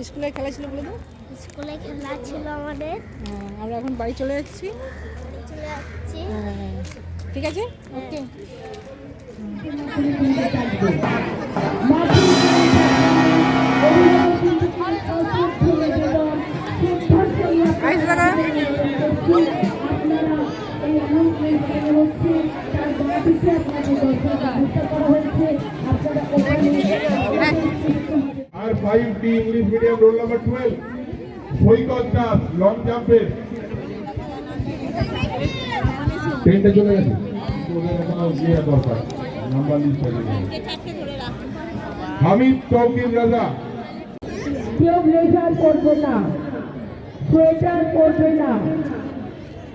স্কুলে খেলা ছিল বলে তো? স্কুলে খেলা ছিল আমাদের। আমরা এখন বাড়ি চলে যাচ্ছি। ঠিক আছে, ওকে। আর 5D English medium roll number 12 সৈকত দাস লং জাম্পের 10টা চলে গেছে। হামিদ তৌকির রাজা। কেউ ব্লেজার করবে না, সোয়েটার করবে না,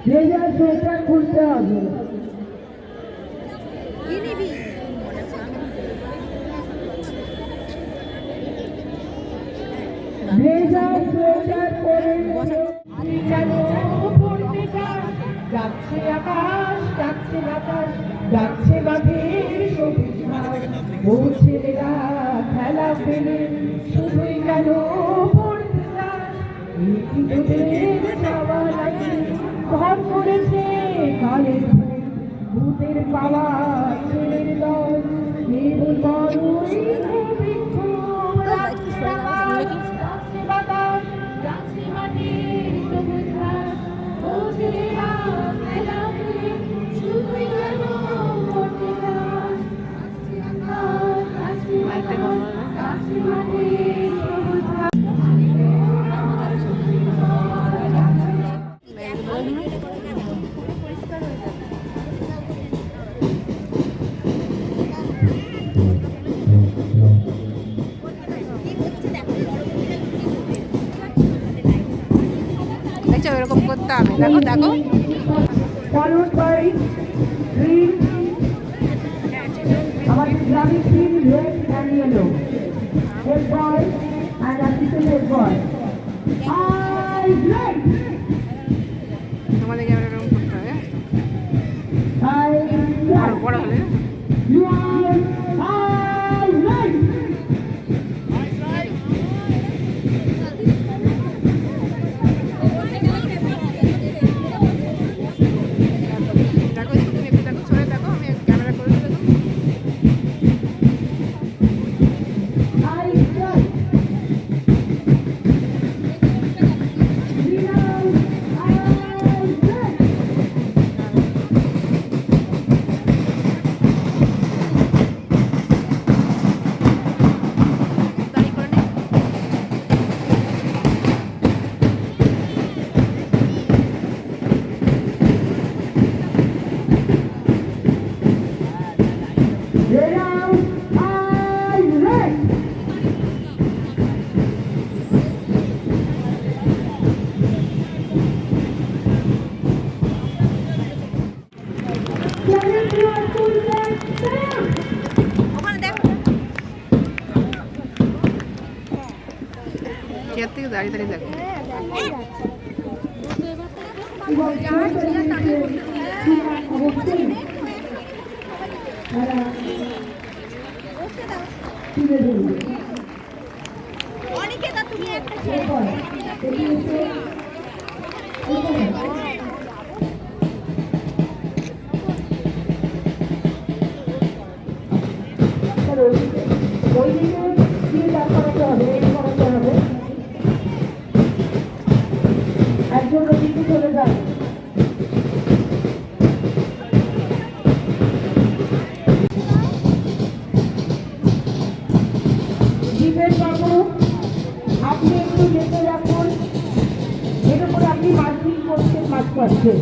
ব্লেজার সোয়েটার খুলতে হবে। ব্লেজার সোয়েটার করে যাচ্ছে আকাশ, যাচ্ছে বাতাস, যাচ্ছে মাঠের সবুজ ঘাস। ও ছেলেরা খেলা ফেলে শুধুই কেন পড়তে চাস? এই কি তোদের চাওয়া লাগে? ঘর করেছে কালের ভূতের পাওয়া ছেলের দল কেবল বড়ই বৃক্ষ বাতাস, যাচ্ছে মাঠের সবুজ ঘাস। ও ছেলেরা খেলা ফেলে শুধুই কেন পড়তে চাস? দেখছো এরকম করতে হবে। দেখো দেখো followed by green, আমাদের গ্রামীণ team red and yellow. Head boy and assistant head boy. Eyes right. আমাদের এবার এরকম করতে হবে। Eyes right. বড় হলে You are eyes right. দেখো তুমি একটু দেখো, সরে দেখো, আমি ক্যামেরা করে দেবো। Eyes right. Green eyes, eyes right. তাড়ি করে নে। Red out, eyes right. ওখানে দেখো চেয়ার থেকে দাঁড়িয়ে দাঁড়িয়ে দেখো। অনিকেতা তুমি একটা ছেড়ে একজন ওদিকে চলে যায়। জীবের বাবু আপনি একটু যেতে রাখুন, এর উপরে আপনি মার্কিং করছেন মাছ পাচ্ছেন।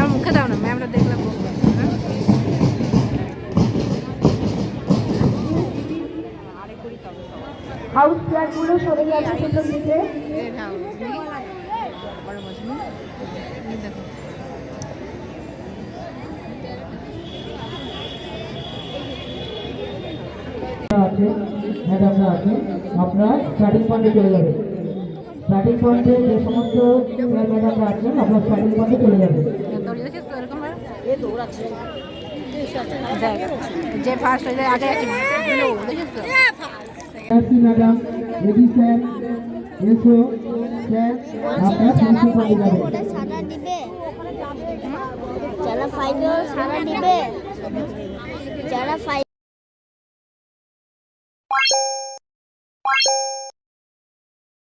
আমার মুখে দাও না, ম্যামরা দেখলাম। হাউস ফ্ল্যাটগুলো সরে যাচ্ছে সেটার দিকে। আছে, ম্যাডামরা আছে, আপনারা স্টার্টিং পয়েন্টে চলে যাবেন। স্টার্টিং পয়েন্টে যে সমস্ত ম্যাডামরা আছেন আপনারা স্টার্টিং পয়েন্টে চলে যাবেন। যে ফার্স্ট হয়ে যায় আগে আছে দেখিস তো ম্যাডাম রেডি স্যার এসো স্যার আপনারা স্টার্টিং পয়েন্টে যাবেন। ওরা সাদা দিবে, যারা 5 সাদা দিবে, যারা 5